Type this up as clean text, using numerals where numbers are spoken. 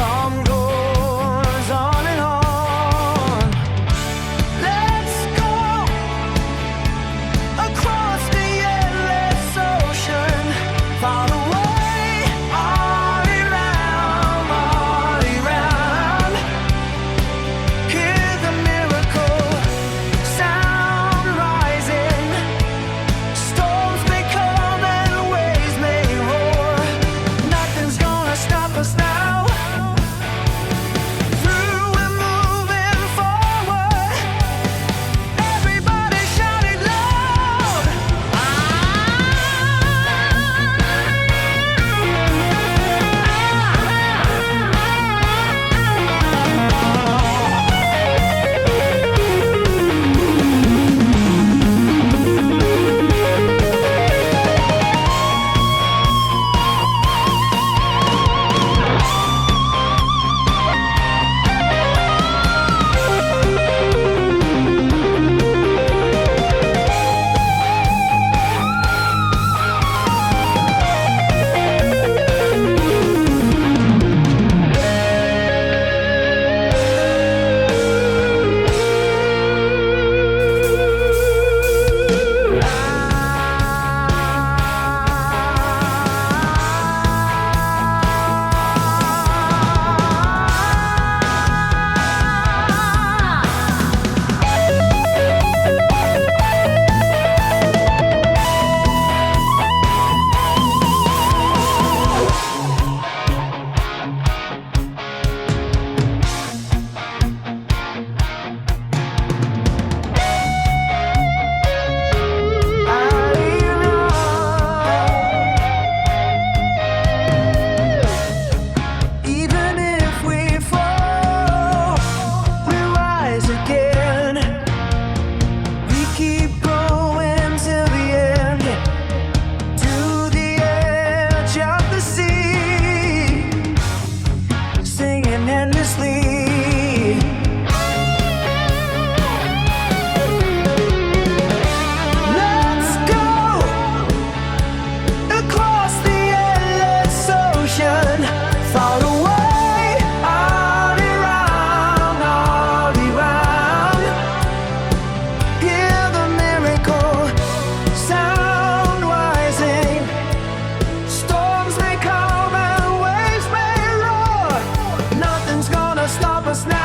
song goes on and on. Let's go across the endless ocean, far away, Arirang, Arirang. Hear the miracle sound rising. Storms may come and waves may roar. Nothing's gonna stop us now. Through and moving forward. Everybody shout it loud. Even if we fall, we rise again. We keep going till the end, to the edge of the sea, singing endlessly. Let's go across the endless ocean, far away, Arirang, Arirang. Hear the miracle sound rising. Storms may come and waves may roar. Nothing's gonna stop us now.